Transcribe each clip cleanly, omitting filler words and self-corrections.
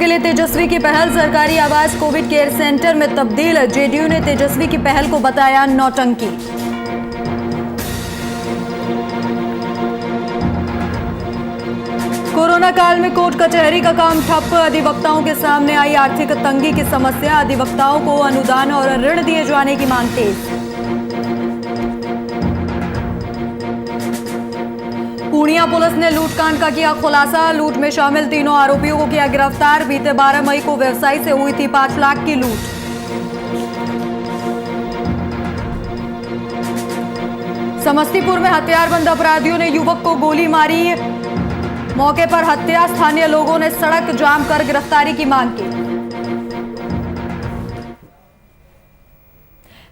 के लिए तेजस्वी की पहल, सरकारी आवास कोविड केयर सेंटर में तब्दील। जेडीयू ने तेजस्वी की पहल को बताया नौटंकी। कोरोना काल में कोर्ट कचहरी का काम ठप, अधिवक्ताओं के सामने आई आर्थिक तंगी की समस्या। अधिवक्ताओं को अनुदान और ऋण दिए जाने की मांग तेज। पूर्णिया पुलिस ने लूटकांड का किया खुलासा, लूट में शामिल तीनों आरोपियों को किया गिरफ्तार। बीते 12 मई को व्यवसायी से हुई थी 5 लाख की लूट। समस्तीपुर में हथियारबंद अपराधियों ने युवक को गोली मारी, मौके पर हत्या। स्थानीय लोगों ने सड़क जाम कर गिरफ्तारी की मांग की।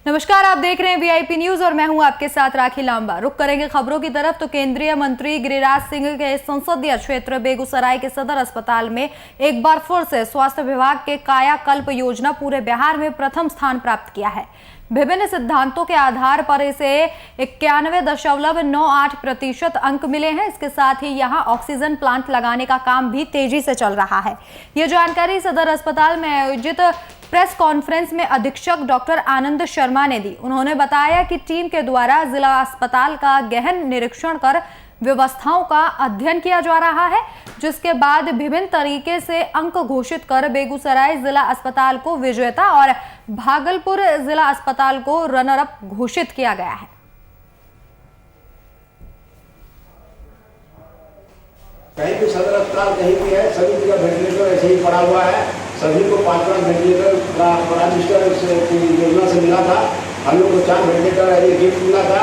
नमस्कार, आप देख रहे हैं वीआईपी न्यूज और मैं हूं आपके साथ राखी लांबा। रुक करेंगे खबरों की तरफ तो केंद्रीय मंत्री गिरिराज सिंह के संसदीय क्षेत्र बेगूसराय के सदर अस्पताल में एक बार फिर से स्वास्थ्य विभाग के कायाकल्प योजना पूरे बिहार में प्रथम स्थान प्राप्त किया है। विभिन्न सिद्धांतों के आधार पर इसे 91.98% अंक मिले हैं। इसके साथ ही यहां ऑक्सीजन प्लांट लगाने का काम भी तेजी से चल रहा है। यह जानकारी सदर अस्पताल में आयोजित प्रेस कॉन्फ्रेंस में अधीक्षक डॉक्टर आनंद शर्मा ने दी। उन्होंने बताया कि टीम के द्वारा जिला अस्पताल का गहन निरीक्षण कर व्यवस्थाओं का अध्ययन किया जा रहा है, जिसके बाद विभिन्न तरीके से अंक घोषित कर बेगूसराय जिला अस्पताल को विजेता और भागलपुर जिला अस्पताल को रनर अप घोषित किया गया है। कहीं भी सदर अस्पताल कहीं भी है, सभी जगह वेंटिलेटर ऐसे ही पड़ा हुआ है। सभी को 5 वेंटिलेटर प्राइम मिनिस्टर की योजना से मिला था। हम लोग को 4 वेंटिलेटर है, ये गिफ्ट मिला था।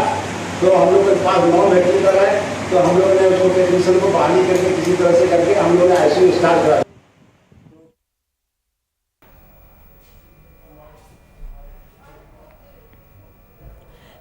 तो हम लोग के पास 9 वेंटिलेटर है। तो हम लोग ने उसको टेक्नीशियन को बहाली करके किसी तरह से करके हम लोग ने आईसीयू स्टार्ट करा।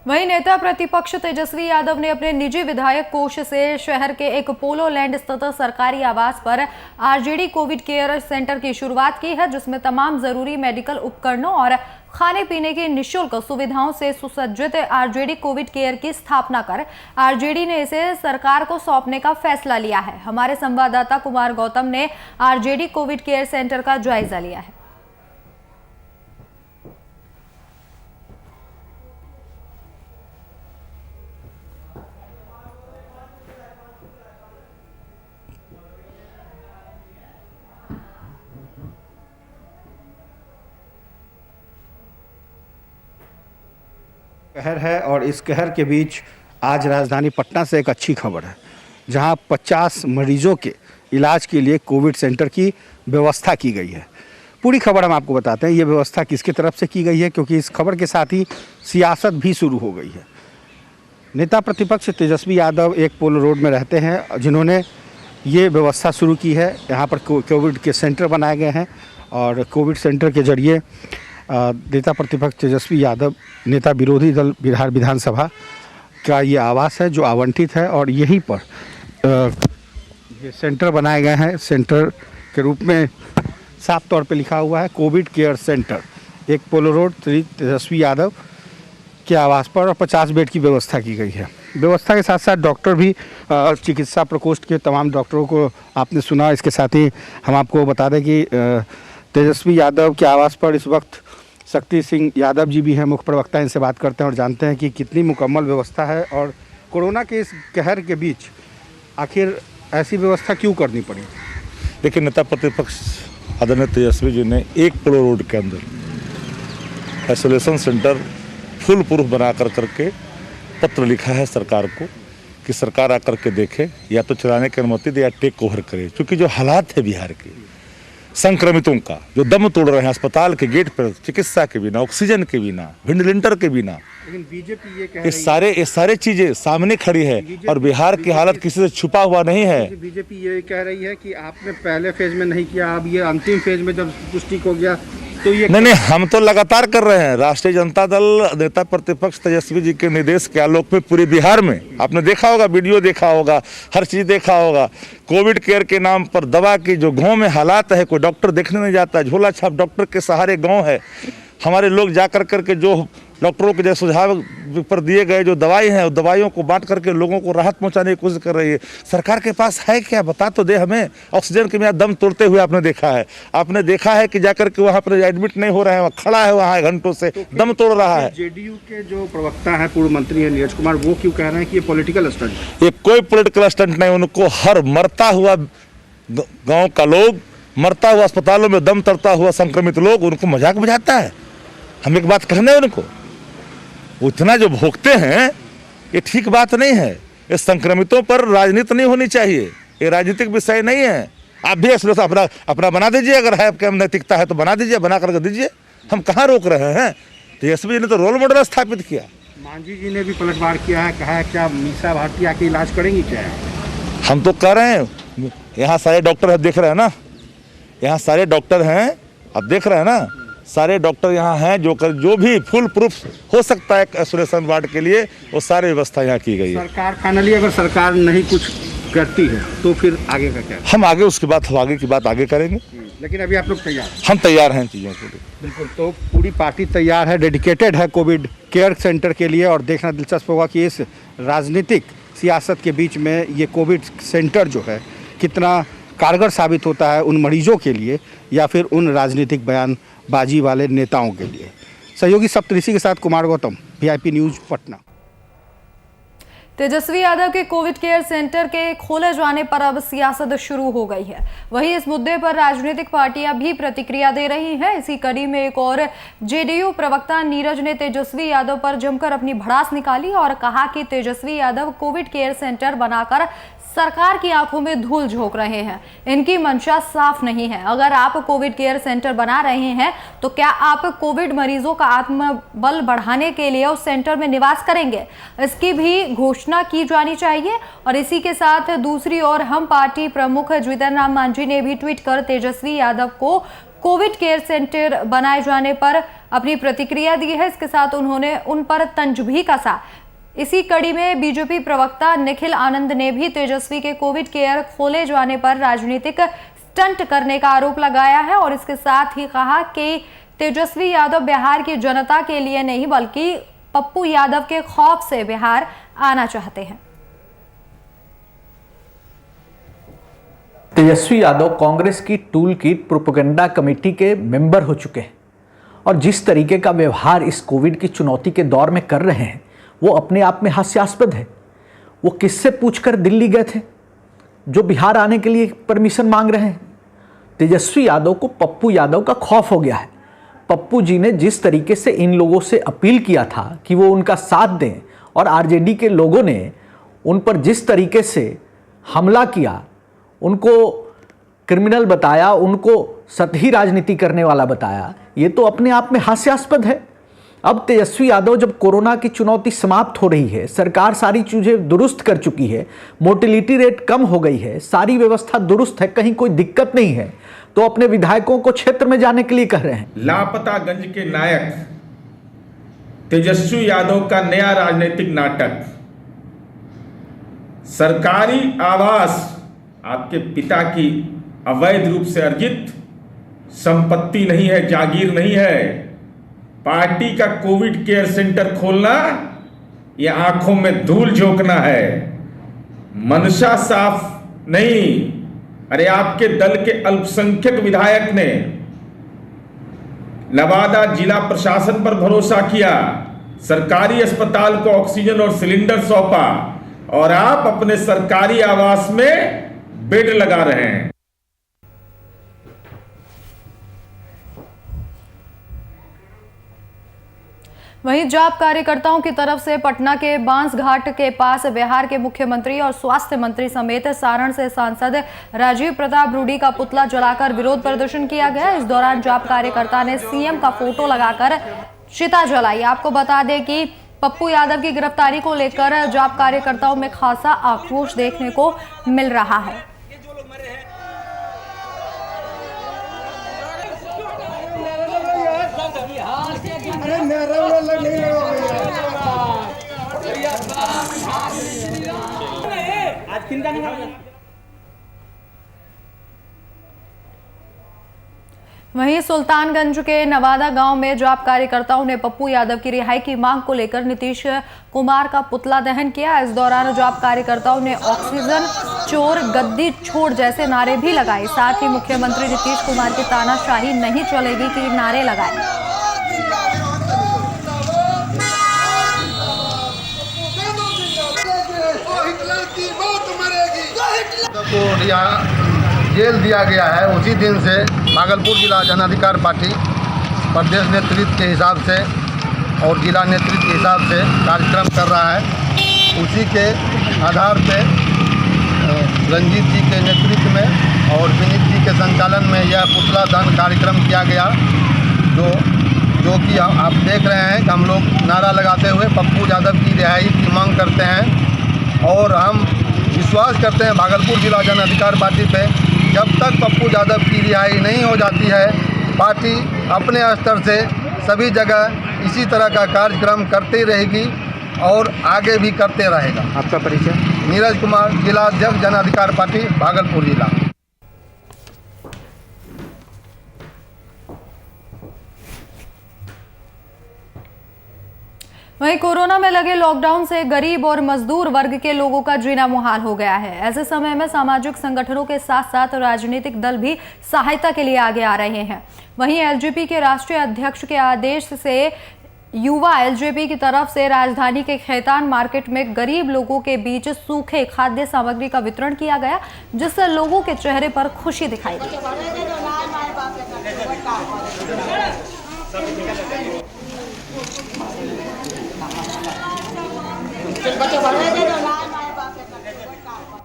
वहीं नेता प्रतिपक्ष तेजस्वी यादव ने अपने निजी विधायक कोष से शहर के एक पोलो लैंड स्थित सरकारी आवास पर आरजेडी कोविड केयर सेंटर की शुरुआत की है, जिसमें तमाम जरूरी मेडिकल उपकरणों और खाने पीने की निःशुल्क सुविधाओं से सुसज्जित आरजेडी कोविड केयर की स्थापना कर आरजेडी ने इसे सरकार को सौंपने का फैसला लिया है। हमारे संवाददाता कुमार गौतम ने आरजेडी कोविड केयर सेंटर का जायजा लिया है। कहर है और इस कहर के बीच आज राजधानी पटना से एक अच्छी खबर है, जहां 50 मरीजों के इलाज के लिए कोविड सेंटर की व्यवस्था की गई है। पूरी खबर हम आपको बताते हैं। ये व्यवस्था किसकी तरफ से की गई है, क्योंकि इस खबर के साथ ही सियासत भी शुरू हो गई है। नेता प्रतिपक्ष तेजस्वी यादव एक पोलो रोड में रहते हैं, जिन्होंने ये व्यवस्था शुरू की है। यहाँ पर कोविड के सेंटर बनाए गए हैं और कोविड सेंटर के जरिए नेता प्रतिपक्ष तेजस्वी यादव नेता विरोधी दल बिहार विधानसभा का ये आवास है जो आवंटित है और यहीं पर ये सेंटर बनाए गए हैं। सेंटर के रूप में साफ तौर पे लिखा हुआ है कोविड केयर सेंटर, एक पोलो रोड श्री तेजस्वी यादव के आवास पर, और 50 बेड की व्यवस्था की गई है। व्यवस्था के साथ साथ डॉक्टर भी चिकित्सा प्रकोष्ठ के तमाम डॉक्टरों को आपने सुना। इसके साथ ही हम आपको बता दें कि तेजस्वी यादव के आवास पर इस वक्त शक्ति सिंह यादव जी भी हैं, मुख्य प्रवक्ता। इनसे बात करते हैं और जानते हैं कि कितनी मुकम्मल व्यवस्था है और कोरोना के इस कहर के बीच आखिर ऐसी व्यवस्था क्यों करनी पड़ी। देखिए, नेता प्रतिपक्ष आदरणीय तेजस्वी जी ने एक पोलो रोड के अंदर आइसोलेशन सेंटर फुल प्रूफ बना करके पत्र लिखा है सरकार को कि सरकार आकर के देखे, या तो चलाने की अनुमति दे या टेक ओवर करे। क्योंकि जो हालात है बिहार के संक्रमितों का, जो दम तोड़ रहे हैं अस्पताल के गेट पर, चिकित्सा के बिना, ऑक्सीजन के बिना, वेंटिलेटर के बिना, लेकिन बीजेपी ये कह ये सारे चीजें सामने खड़ी है और बिहार की हालत किसी से छुपा हुआ नहीं है। बीजेपी ये कह रही है कि आपने पहले फेज में नहीं किया, अब ये अंतिम फेज में जब पुष्टि हो गया तो ये नहीं, हम तो लगातार कर रहे हैं। राष्ट्रीय जनता दल नेता प्रतिपक्ष तेजस्वी जी के निर्देश के आलोक में पूरे बिहार में आपने देखा होगा, वीडियो देखा होगा, हर चीज देखा होगा। कोविड केयर के नाम पर दवा की जो गांव में हालात है, कोई डॉक्टर देखने नहीं जाता, झोला छाप डॉक्टर के सहारे गांव है। हमारे लोग जाकर करके जो डॉक्टरों के जो सुझाव पर दिए गए जो दवाई हैं, दवाइयों को बांट करके लोगों को राहत पहुंचाने की कोशिश कर रही है। सरकार के पास है क्या, बता तो दे हमें। ऑक्सीजन के दम तोड़ते हुए आपने देखा है कि जाकर के वहाँ पर एडमिट नहीं हो रहे हैं, वहाँ खड़ा है वहाँ घंटों से दम तोड़ रहा है। जेडीयू के जो प्रवक्ता हैं, पूर्व मंत्री हैं नीरज कुमार, वो क्यों कह रहे हैं कि ये पॉलिटिकल स्टंट है? ये कोई पॉलिटिकल स्टंट नहीं। उनको हर मरता हुआ गाँव का लोग, मरता हुआ अस्पतालों में दम तोड़ता हुआ संक्रमित लोग, उनको मजाक बुझाता है। हम एक बात कहने उनको, उतना जो भोगते हैं ये ठीक बात नहीं है। इस संक्रमितों पर राजनीति नहीं होनी चाहिए, ये राजनीतिक विषय नहीं है। आप भी अपना बना दीजिए, अगर है आपके नैतिकता है तो बना दीजिए, बना करके दीजिए, हम कहाँ रोक रहे हैं। तेजस्वी जी ने तो रोल मॉडल स्थापित किया। मांझी जी ने भी पलटवार किया है, कहा है क्या मीसा भारती आके इलाज करेंगी क्या? हम तो कह रहे हैं, यहाँ सारे डॉक्टर है, देख रहे हैं ना, यहाँ सारे डॉक्टर हैं, अब देख रहे हैं ना, सारे डॉक्टर यहाँ हैं जो भी फुल प्रूफ हो सकता है आइसोलेशन वार्ड के लिए, वो सारी व्यवस्था यहाँ की गई है। सरकार फाइनली अगर सरकार नहीं कुछ करती है तो फिर आगे का क्या? हम आगे उसके बाद आगे की बात आगे करेंगे, लेकिन अभी आप लोग तैयार? हम तैयार हैं चीज़ों के लिए। बिल्कुल, तो पूरी पार्टी तैयार है, डेडिकेटेड है कोविड केयर सेंटर के लिए। और देखना दिलचस्प होगा कि इस राजनीतिक सियासत के बीच में ये कोविड सेंटर जो है कितना कारगर साबित होता है उन मरीजों के लिए या फिर उन राजनीतिक बयानबाजी वाले नेताओं के लिए। सहयोगी सप्तऋषि के साथ कुमार गौतम, VIP न्यूज़, पटना। तेजस्वी यादव के कोविड केयर सेंटर के खोले जाने पर अब सियासत शुरू हो गई है। वहीं इस मुद्दे पर राजनीतिक पार्टियां भी प्रतिक्रिया दे रही हैं। इसी कड़ी में एक और जेडीयू प्रवक्ता नीरज ने तेजस्वी यादव पर जमकर अपनी भड़ास निकाली और कहा कि Tejashwi Yadav Covid care centre बनाकर सरकार की आंखों में धूल झोंक रहे हैं। इनकी मंशा साफ नहीं है। अगर आप कोविड केयर सेंटर बना रहे हैं तो क्या आप कोविड मरीजों का आत्मबल बढ़ाने के लिए उस सेंटर में निवास करेंगे? इसकी भी घोषणा की जानी चाहिए। और इसी के साथ दूसरी ओर हम पार्टी प्रमुख जीतन राम मांझी ने भी ट्वीट कर तेजस्वी यादव को कोविड केयर सेंटर बनाए जाने पर अपनी प्रतिक्रिया दी है। इसके साथ उन्होंने उन पर तंज भी कसा। इसी कड़ी में बीजेपी प्रवक्ता निखिल आनंद ने भी तेजस्वी के कोविड केयर खोले जाने पर राजनीतिक स्टंट करने का आरोप लगाया है और इसके साथ ही कहा कि तेजस्वी यादव बिहार की जनता के लिए नहीं बल्कि पप्पू यादव के खौफ से बिहार आना चाहते हैं। तेजस्वी यादव कांग्रेस की टूल किट प्रोपेगेंडा कमेटी के मेंबर हो चुके हैं और जिस तरीके का व्यवहार इस कोविड की चुनौती के दौर में कर रहे हैं वो अपने आप में हास्यास्पद है। वो किससे पूछकर दिल्ली गए थे जो बिहार आने के लिए परमिशन मांग रहे हैं? तेजस्वी यादव को पप्पू यादव का खौफ हो गया है। पप्पू जी ने जिस तरीके से इन लोगों से अपील किया था कि वो उनका साथ दें और आरजेडी के लोगों ने उन पर जिस तरीके से हमला किया, उनको क्रिमिनल बताया, उनको सतही राजनीति करने वाला बताया, ये तो अपने आप में हास्यास्पद है। अब तेजस्वी यादव जब कोरोना की चुनौती समाप्त हो रही है, सरकार सारी चीज़ें दुरुस्त कर चुकी है, मोर्टेलिटी रेट कम हो गई है, सारी व्यवस्था दुरुस्त है, कहीं कोई दिक्कत नहीं है, तो अपने विधायकों को क्षेत्र में जाने के लिए कह रहे हैं। लापतागंज के नायक तेजस्वी यादव का नया राजनीतिक नाटक। सरकारी आवास आपके पिता की अवैध रूप से अर्जित संपत्ति नहीं है, जागीर नहीं है। पार्टी का कोविड केयर सेंटर खोलना यह आंखों में धूल झोंकना है। मंशा साफ नहीं। अरे आपके दल के अल्पसंख्यक विधायक ने नवादा जिला प्रशासन पर भरोसा किया, सरकारी अस्पताल को ऑक्सीजन और सिलेंडर सौंपा और आप अपने सरकारी आवास में बेड लगा रहे हैं। वहीं जाप कार्यकर्ताओं की तरफ से पटना के बांसघाट के पास बिहार के मुख्यमंत्री और स्वास्थ्य मंत्री समेत सारण से सांसद राजीव प्रताप रूडी का पुतला जलाकर विरोध प्रदर्शन किया गया। इस दौरान जाप कार्यकर्ता ने सीएम का फोटो लगाकर चिता जलाई। आपको बता दें कि पप्पू यादव की गिरफ्तारी को लेकर जाप कार्यकर्ताओं में खासा आक्रोश देखने को मिल रहा है। वहीं सुल्तानगंज के नवादा गांव में जॉब कार्यकर्ताओं ने पप्पू यादव की रिहाई की मांग को लेकर नीतीश कुमार का पुतला दहन किया। इस दौरान जॉब कार्यकर्ताओं ने ऑक्सीजन चोर, गद्दी छोड़ जैसे नारे भी लगाए। साथ ही मुख्यमंत्री नीतीश कुमार की तानाशाही नहीं चलेगी के नारे लगाए। जेल दिया गया है, उसी दिन से भागलपुर जिला जन अधिकार पार्टी प्रदेश नेतृत्व के हिसाब से और जिला नेतृत्व के हिसाब से कार्यक्रम कर रहा है। उसी के आधार पे रंजीत जी के नेतृत्व में और विनीत जी के संचालन में यह पुतला दहन कार्यक्रम किया गया, जो कि आप देख रहे हैं कि हम लोग नारा लगाते हुए पप्पू यादव की रिहाई की मांग करते हैं। और हम विश्वास करते हैं भागलपुर जिला जन अधिकार पार्टी पे, जब तक पप्पू यादव की रिहाई नहीं हो जाती है, पार्टी अपने स्तर से सभी जगह इसी तरह का कार्यक्रम करती रहेगी और आगे भी करते रहेगा। आपका परिचय? नीरज कुमार, जिला अध्यक्ष जन अधिकार पार्टी भागलपुर जिला। वहीं कोरोना में लगे लॉकडाउन से गरीब और मजदूर वर्ग के लोगों का जीना मुहाल हो गया है। ऐसे समय में सामाजिक संगठनों के साथ साथ राजनीतिक दल भी सहायता के लिए आगे आ रहे हैं। वहीं एलजेपी के राष्ट्रीय अध्यक्ष के आदेश से युवा एलजेपी की तरफ से राजधानी के खैतान मार्केट में गरीब लोगों के बीच सूखे खाद्य सामग्री का वितरण किया गया, जिससे लोगों के चेहरे पर खुशी दिखाई दी।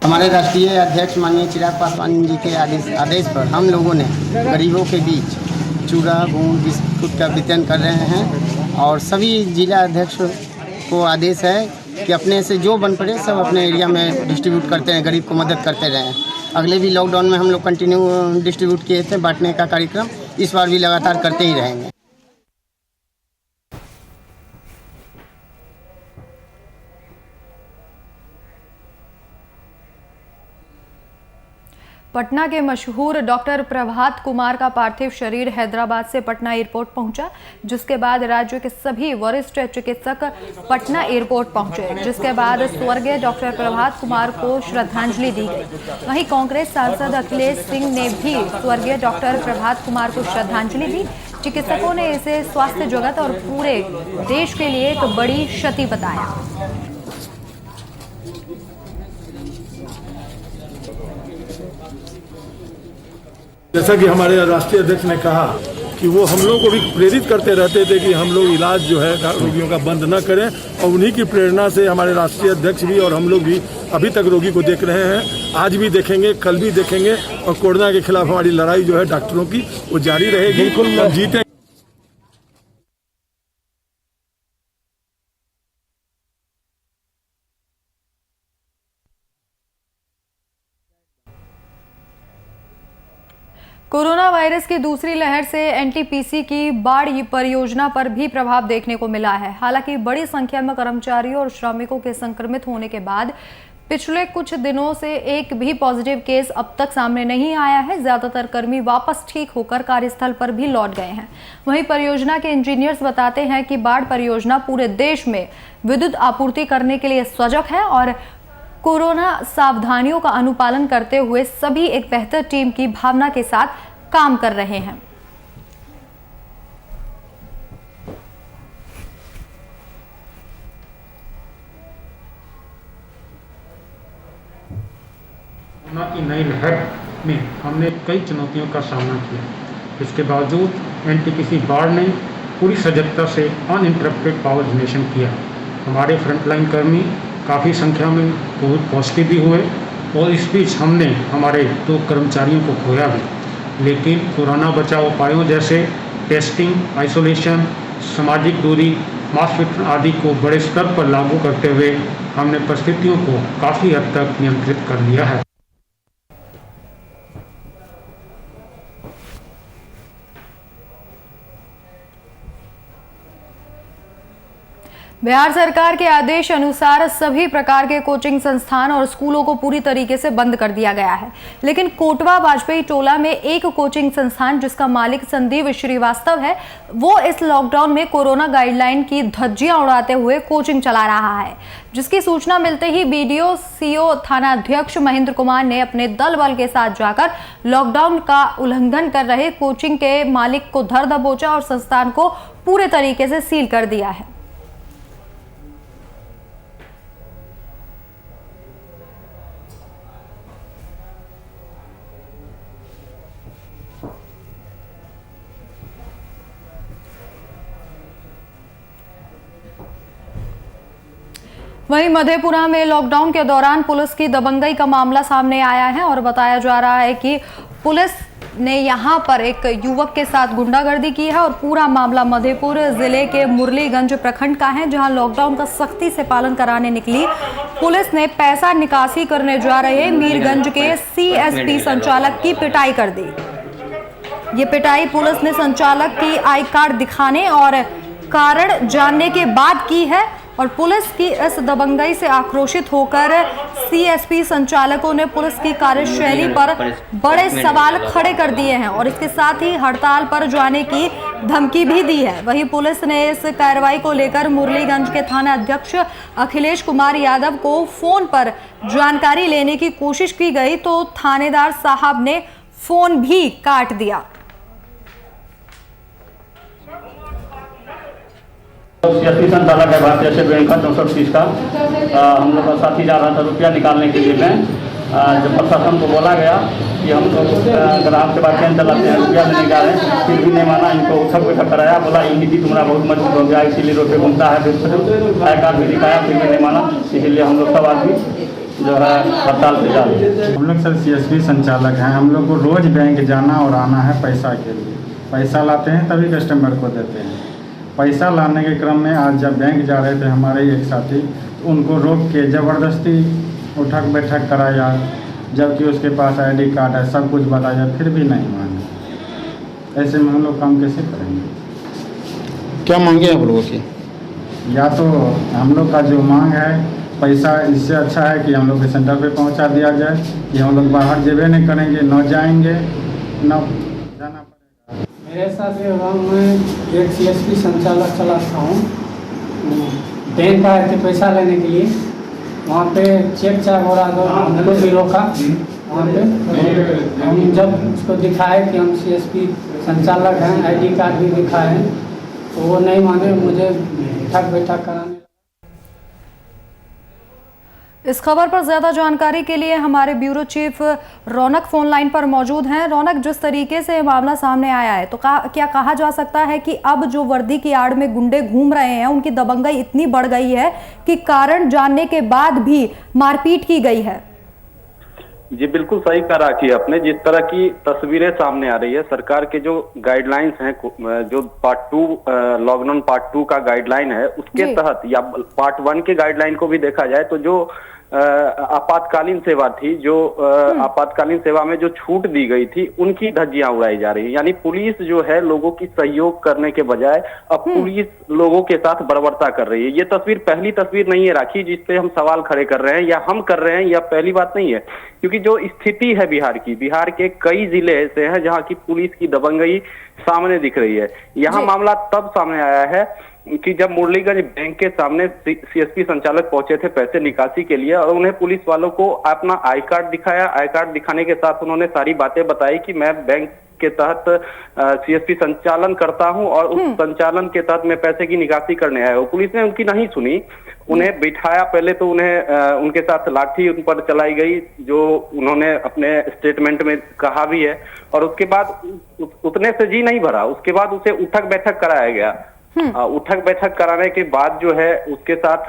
हमारे राष्ट्रीय अध्यक्ष माननीय चिराग पासवान जी के आदेश पर हम लोगों ने गरीबों के बीच चूड़ा, गुड़, बिस्कुट का वितरण कर रहे हैं और सभी जिला अध्यक्ष को आदेश है कि अपने से जो बन पड़े सब अपने एरिया में डिस्ट्रीब्यूट करते हैं, गरीब को मदद करते रहें। अगले भी लॉकडाउन में हम लोग कंटिन्यू डिस्ट्रीब्यूट किए थे बांटने का कार्यक्रम, इस बार भी लगातार करते ही रहेंगे। पटना के मशहूर डॉक्टर प्रभात कुमार का पार्थिव शरीर हैदराबाद से पटना एयरपोर्ट पहुंचा, जिसके बाद राज्य के सभी वरिष्ठ चिकित्सक पटना एयरपोर्ट पहुंचे, जिसके बाद स्वर्गीय डॉक्टर प्रभात कुमार को श्रद्धांजलि दी गई। वहीं कांग्रेस सांसद अखिलेश सिंह ने भी स्वर्गीय डॉक्टर प्रभात कुमार को श्रद्धांजलि दी। चिकित्सकों ने इसे स्वास्थ्य जगत और पूरे देश के लिए एक बड़ी क्षति बताया। जैसा कि हमारे राष्ट्रीय अध्यक्ष ने कहा कि वो हम लोगों को भी प्रेरित करते रहते थे कि हम लोग इलाज जो है रोगियों का बंद न करें, और उन्हीं की प्रेरणा से हमारे राष्ट्रीय अध्यक्ष भी और हम लोग भी अभी तक रोगी को देख रहे हैं, आज भी देखेंगे, कल भी देखेंगे। और कोरोना के खिलाफ हमारी लड़ाई जो है डॉक्टरों की वो जारी रहेगी, बिल्कुल जीतेंगे। कोरोना वायरस की दूसरी लहर से एनटीपीसी की बाढ़ परियोजना पर भी प्रभाव देखने को मिला है। हालांकि बड़ी संख्या में कर्मचारियों और श्रमिकों के संक्रमित होने के बाद पिछले कुछ दिनों से एक भी पॉजिटिव केस अब तक सामने नहीं आया है। ज्यादातर कर्मी वापस ठीक होकर कार्यस्थल पर भी लौट गए हैं। वहीं परियोजना के इंजीनियर्स बताते हैं कि बाढ़ परियोजना पूरे देश में विद्युत आपूर्ति करने के लिए सजग है और कोरोना सावधानियों का अनुपालन करते हुए सभी एक बेहतर टीम की भावना के साथ काम कर रहे हैं। कोरोना की नई लहर में हमने कई चुनौतियों का सामना किया। इसके बावजूद एनटीपीसी बाढ़ ने पूरी सजगता से अनइंटरप्टेड पावर जनरेशन किया। हमारे फ्रंटलाइन कर्मी काफ़ी संख्या में कोविड पॉजिटिव भी हुए और इस बीच हमने हमारे 2 कर्मचारियों को खोया भी। लेकिन कोरोना बचाव उपायों जैसे टेस्टिंग, आइसोलेशन, सामाजिक दूरी, मास्क वितरण आदि को बड़े स्तर पर लागू करते हुए हमने परिस्थितियों को काफ़ी हद तक नियंत्रित कर लिया है। बिहार सरकार के आदेश अनुसार सभी प्रकार के कोचिंग संस्थान और स्कूलों को पूरी तरीके से बंद कर दिया गया है, लेकिन कोटवा वाजपेयी टोला में एक कोचिंग संस्थान जिसका मालिक संदीप श्रीवास्तव है, वो इस लॉकडाउन में कोरोना गाइडलाइन की धज्जियां उड़ाते हुए कोचिंग चला रहा है, जिसकी सूचना मिलते ही बीडीओ सीओ थाना अध्यक्ष महेंद्र कुमार ने अपने दल बल के साथ जाकर लॉकडाउन का उल्लंघन कर रहे कोचिंग के मालिक को धर दबोचा और संस्थान को पूरे तरीके से सील कर दिया है। वहीं मधेपुरा में लॉकडाउन के दौरान पुलिस की दबंगई का मामला सामने आया है और बताया जा रहा है कि पुलिस ने यहां पर एक युवक के साथ गुंडागर्दी की है और पूरा मामला मधेपुर जिले के मुरलीगंज प्रखंड का है, जहां लॉकडाउन का सख्ती से पालन कराने निकली पुलिस ने पैसा निकासी करने जा रहे मीरगंज के सीएसपी संचालक की पिटाई कर दी। ये पिटाई पुलिस ने संचालक की आई कार्ड दिखाने और कारण जानने के बाद की है और पुलिस की इस दबंगई से आक्रोशित होकर सीएसपी संचालकों ने पुलिस की कार्यशैली पर बड़े सवाल खड़े कर दिए हैं और इसके साथ ही हड़ताल पर जाने की धमकी भी दी है। वहीं पुलिस ने इस कार्रवाई को लेकर मुरलीगंज के थाना अध्यक्ष अखिलेश कुमार यादव को फोन पर जानकारी लेने की कोशिश की गई तो थानेदार साहब ने फोन भी काट दिया। सीएसपी संचालक है भारतीय स्टेट बैंक का 64 का हम लोग का साथी जा रहा था रुपया निकालने के लिए बैंक। जब प्रशासन को बोला गया कि हम लोग ग्राहक के बाद चैन चलाते हैं, रुपया नहीं निकालें, फिर भी नहीं माना। इनको उठक बैठक कराया, बोला ये नीति तुम्हारा बहुत मजबूत हो गया, इसीलिए रोड पे घूमता है। फिर आई कार्ड भी दिखाया, फिर भी नहीं माना। इसीलिए हम लोग सब आदमी जो है हड़ताल पे जा रहे हैं। हम लोग सर सीएसपी संचालक हैं, हम लोग को रोज बैंक जाना और आना है पैसा के लिए। पैसा लाते हैं तभी कस्टमर को देते हैं। पैसा लाने के क्रम में आज जब बैंक जा रहे थे हमारे एक साथी, तो उनको रोक के ज़बरदस्ती उठक बैठक कराया, जबकि उसके पास आईडी कार्ड है, सब कुछ बताया, फिर भी नहीं माने। ऐसे में हम लोग काम कैसे करेंगे? क्या मांगे आप लोगों की? या तो हम लोग का जो मांग है पैसा, इससे अच्छा है कि हम लोग के सेंटर पे पहुंचा दिया जाए कि हम लोग बाहर जेबे नहीं करेंगे, न जाएंगे, न जाना पड़ेगा। मेरे साथ ये हुआ, मैं एक सीएसपी संचालक चलाता हूँ। बैंक आए थे पैसा लेने के लिए, वहाँ पे चेक चाक हो रहा था, हमको भी रोका। वहाँ पे हम जब उसको दिखाए कि हम सीएसपी संचालक हैं, आईडी कार्ड भी दिखाए, तो वो नहीं माने, मुझे उठक बैठक कराने। इस खबर पर ज्यादा जानकारी के लिए हमारे ब्यूरो चीफ रौनक फोन लाइन पर मौजूद हैं। रौनक, जिस तरीके से मामला सामने आया है, तो क्या कहा जा सकता है कि अब जो वर्दी की आड़ में गुंडे घूम रहे हैं उनकी दबंगई इतनी बढ़ गई है कि कारण जानने के बाद भी मारपीट की गई है? जी बिल्कुल सही कहा कि आपने, जिस तरह की तस्वीरें सामने आ रही है, सरकार के जो गाइडलाइंस हैं, जो पार्ट 2 लॉकडाउन पार्ट 2 का गाइडलाइन है, उसके तहत या पार्ट 1 के गाइडलाइन को भी देखा जाए तो जो आपातकालीन सेवा थी, जो आपातकालीन सेवा में जो छूट दी गई थी, उनकी धज्जियां उड़ाई जा रही है। यानी पुलिस जो है लोगों की सहयोग करने के बजाय अब पुलिस लोगों के साथ बर्बरता कर रही है। ये तस्वीर पहली तस्वीर नहीं है राखी जिसपे हम सवाल खड़े कर रहे हैं या हम कर रहे हैं, या पहली बात नहीं है, क्योंकि जो स्थिति है बिहार की, बिहार के कई जिले ऐसे हैं जहाँ की पुलिस की दबंगई सामने दिख रही है। यहाँ मामला तब सामने आया है कि जब मुरलीगंज बैंक के सामने सीएसपी संचालक पहुंचे थे पैसे निकासी के लिए, और उन्हें पुलिस वालों को अपना आई कार्ड दिखाया। आई कार्ड दिखाने के साथ उन्होंने सारी बातें बताई कि मैं बैंक के तहत सीएसपी संचालन करता हूं और उस संचालन के तहत मैं पैसे की निकासी करने आया हूं। पुलिस ने उनकी नहीं सुनी, उन्हें बिठाया। पहले तो उन्हें उनके साथ लाठी उन पर चलाई गई, जो उन्होंने अपने स्टेटमेंट में कहा भी है, और उसके बाद उतने से जी नहीं भरा। उसके बाद उसे उठक बैठक कराया गया। उठक बैठक कराने के बाद जो है उसके साथ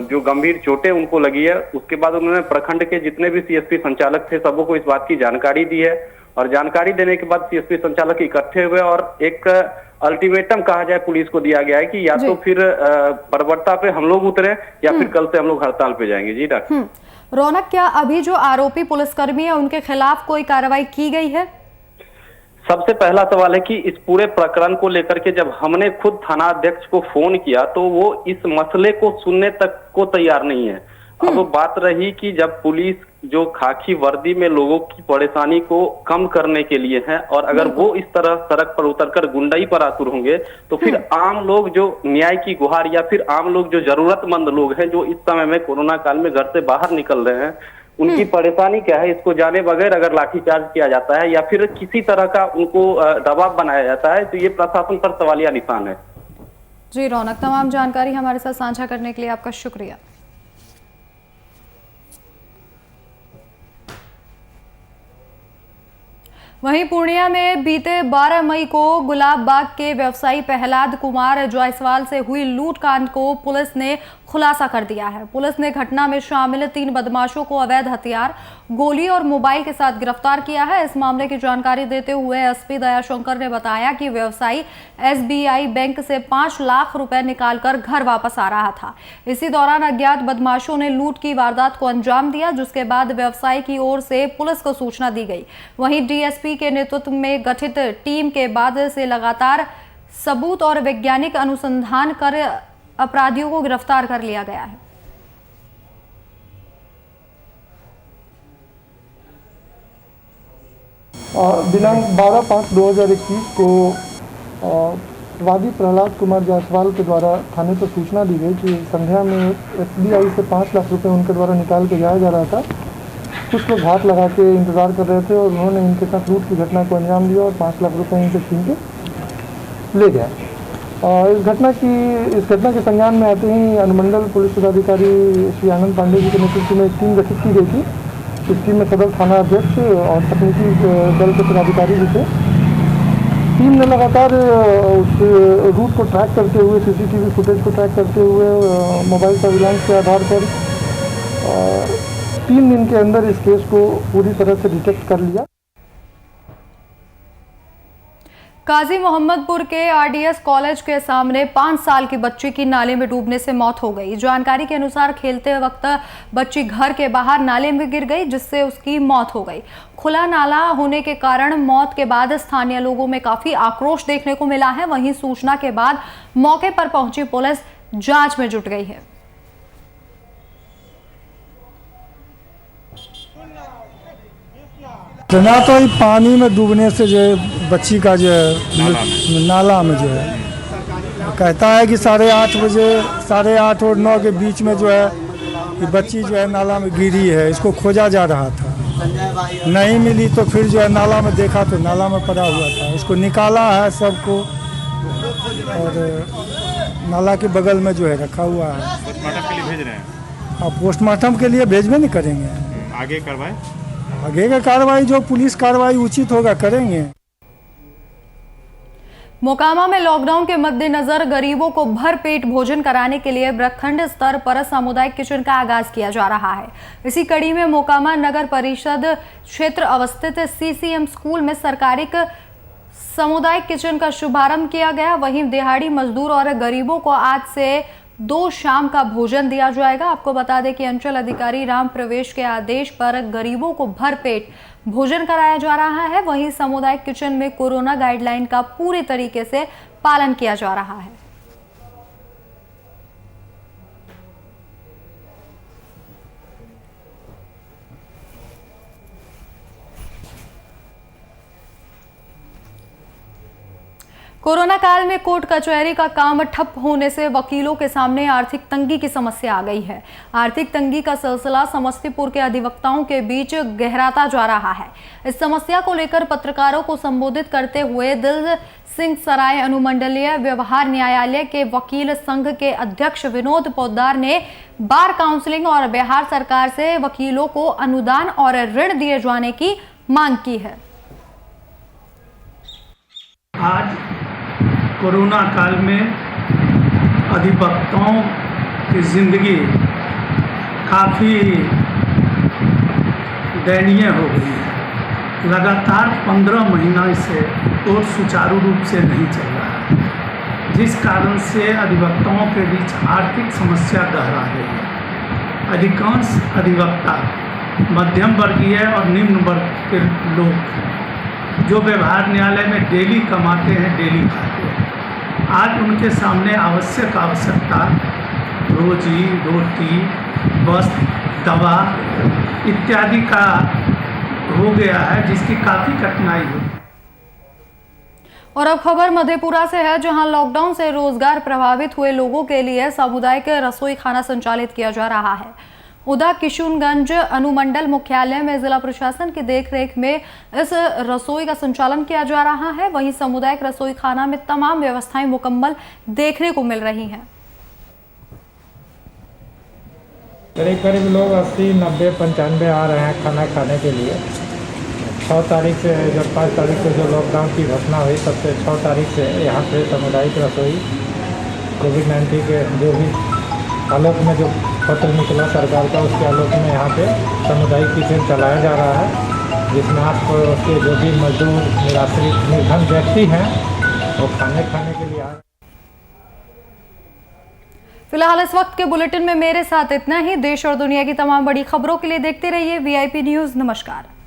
जो गंभीर चोटें उनको लगी है। उसके बाद उन्होंने प्रखंड के जितने भी सीएसपी संचालक थे सबको को इस बात की जानकारी दी है, और जानकारी देने के बाद सीएसपी संचालक इकट्ठे हुए और एक अल्टीमेटम कहा जाए पुलिस को दिया गया है कि या तो फिर बर्बरता पे हम लोग उतरे या फिर कल से हम लोग हड़ताल पे जाएंगे। जी डॉक्टर रौनक, क्या अभी जो आरोपी पुलिसकर्मी है उनके खिलाफ कोई कार्रवाई की गई है? सबसे पहला सवाल है कि इस पूरे प्रकरण को लेकर के जब हमने खुद थाना अध्यक्ष को फोन किया तो वो इस मसले को सुनने तक को तैयार नहीं है। अब बात रही कि जब पुलिस जो खाकी वर्दी में लोगों की परेशानी को कम करने के लिए है और अगर वो इस तरह सड़क पर उतरकर गुंडाई पर आतुर होंगे तो फिर आम लोग जो न्याय की गुहार या फिर आम लोग जो जरूरतमंद लोग हैं जो इस समय में कोरोना काल में घर से बाहर निकल रहे हैं उनकी परेशानी क्या है, इसको जाने बगैर अगर लाठीचार्ज किया जाता है या फिर किसी तरह का उनको दबाव बनाया जाता है तो ये प्रशासन पर सवालिया निशान है। जी रौनक, तमाम जानकारी हमारे साथ साझा करने के लिए आपका शुक्रिया। वहीं पूर्णिया में बीते 12 मई को गुलाब बाग के व्यवसायी प्रहलाद कुमार जायसवाल से हुई लूटकांड को पुलिस ने खुलासा कर दिया है। पुलिस ने घटना में शामिल 3 बदमाशों को अवैध हथियार, गोली और मोबाइल के साथ गिरफ्तार किया है। इस मामले की जानकारी देते हुए एसपी दयाशंकर ने बताया कि व्यवसायी एसबीआई बैंक से 5 लाख रुपए निकालकर घर वापस आ रहा था। इसी दौरान अज्ञात बदमाशों ने लूट की वारदात को अंजाम दिया, जिसके बाद व्यवसायी की ओर से पुलिस को सूचना दी गई। वहीं डीएसपी के नेतृत्व में गठित टीम के बाद से लगातार सबूत और वैज्ञानिक अनुसंधान कर अपराधियों को गिरफ्तार कर लिया गया है। दिनांक 12/5/2021 को वादी प्रहलाद कुमार जायसवाल के द्वारा थाने पर सूचना दी गई कि संध्या में एसबीआई से 5 लाख रुपए उनके द्वारा निकाल के जाया जा रहा था। कुछ लोग घात लगा के इंतज़ार कर रहे थे और उन्होंने इनके साथ लूट की घटना को अंजाम दिया और 5 लाख रुपए इनसे छीन के ले गया। इस घटना के संज्ञान में आते ही अनुमंडल पुलिस पदाधिकारी श्री आनंद पांडे जी के नेतृत्व में एक टीम गठित की गई थी। इस टीम में सदर थाना अध्यक्ष और तकनीकी दल के पदाधिकारी भी थे। टीम ने लगातार उस रूट को ट्रैक करते हुए, सीसीटीवी फुटेज को ट्रैक करते हुए, मोबाइल सर्विलांस के आधार पर 3 दिन के अंदर इस केस को पूरी तरह से डिटेक्ट कर लिया। काजी मोहम्मदपुर के आरडीएस कॉलेज के सामने 5 साल की बच्ची की नाले में डूबने से मौत हो गई। जानकारी के अनुसार खेलते वक्त बच्ची घर के बाहर नाले में गिर गई, जिससे उसकी मौत हो गई। खुला नाला होने के कारण मौत के बाद स्थानीय लोगों में काफी आक्रोश देखने को मिला है। वहीं सूचना के बाद मौके पर पहुंची पुलिस जांच में जुट गई है। ना तो पानी में डूबने से जो है बच्ची का जो है नाला में जो है कहता है कि 8:30 बजे 8:30 और 9 के बीच में जो है ये बच्ची जो है नाला में गिरी है। इसको खोजा जा रहा था, नहीं मिली तो फिर जो है नाला में देखा तो नाला में पड़ा हुआ था। इसको निकाला है सबको और नाला के बगल में जो है रखा हुआ है। पोस्टमार्टम के लिए भेज रहे हैं? अब पोस्टमार्टम के लिए भेजबे नहीं करेंगे। आगे कार्रवाई आगे का कार्रवाई जो पुलिस कार्रवाई उचित होगा करेंगे। मोकामा में लॉकडाउन के मद्देनजर गरीबों को भरपेट भोजन कराने के लिए प्रखंड स्तर पर सामुदायिक किचन का आगाज किया जा रहा है। इसी कड़ी में मोकामा नगर परिषद क्षेत्र अवस्थित सीसीएम स्कूल में सरकारी सामुदायिक किचन का शुभारंभ किया गया। वहीं दिहाड़ी मजदूर और गरीबों को आज से 2 शाम का भोजन दिया जाएगा। आपको बता दें कि अंचल अधिकारी राम प्रवेश के आदेश पर गरीबों को भरपेट भोजन कराया जा रहा है। वहीं सामुदायिक किचन में कोरोना गाइडलाइन का पूरी तरीके से पालन किया जा रहा है। कोरोना काल में कोर्ट कचहरी का काम ठप होने से वकीलों के सामने आर्थिक तंगी की समस्या आ गई है। आर्थिक तंगी का सिलसिला समस्तीपुर के अधिवक्ताओं के बीच गहराता जा रहा है। इस समस्या को लेकर पत्रकारों को संबोधित करते हुए दिल सिंह सराय अनुमंडलीय व्यवहार न्यायालय के वकील संघ के अध्यक्ष विनोद पोद्दार ने बार काउंसिलिंग और बिहार सरकार से वकीलों को अनुदान और ऋण दिए जाने की मांग की है। आज कोरोना काल में अधिवक्ताओं की जिंदगी काफ़ी दयनीय हो गई है। लगातार 15 महीना से कोर्ट सुचारू रूप से नहीं चल रहा है, जिस कारण से अधिवक्ताओं के बीच आर्थिक समस्या गहरा रही है। अधिकांश अधिवक्ता मध्यम वर्गीय और निम्न वर्ग के लोग जो व्यवहार न्यायालय में डेली कमाते हैं, डेली खाते हैं। आज उनके सामने आवश्यकता रोजी रोटी, वस्त्र, दवा इत्यादि का हो गया है, जिसकी काफ़ी कठिनाई है। और अब खबर मधेपुरा से है, जहां लॉकडाउन से रोजगार प्रभावित हुए लोगों के लिए सामुदायिक रसोई खाना संचालित किया जा रहा है। उदा किशुनगंज अनुमंडल मुख्यालय में जिला प्रशासन की देखरेख में इस रसोई का संचालन किया जा रहा है। वहीं सामुदायिक रसोई खाना में तमाम व्यवस्थाएं मुकम्मल देखने को मिल रही हैं। करीब लोग 80, 90, 95 आ रहे हैं खाना खाने के लिए। 6 तारीख से, जब 5 तारीख को जो लॉकडाउन की घोषणा हुई, तब से 6 तारीख से यहाँ पे सामुदायिक रसोई कोविड-19 के जो भी आलोक में जो पत्र निकला सरकार का, उसके आलोक में यहाँ पे सामुदायिक किचन चलाया जा रहा है, जिसमें आस पड़ोस के जो भी मजदूर, निराश्रित, निर्धन व्यक्ति हैं वो खाने के लिए आए। फिलहाल इस वक्त के बुलेटिन में मेरे साथ इतना ही। देश और दुनिया की तमाम बड़ी खबरों के लिए देखते रहिए VIP न्यूज़। नमस्कार।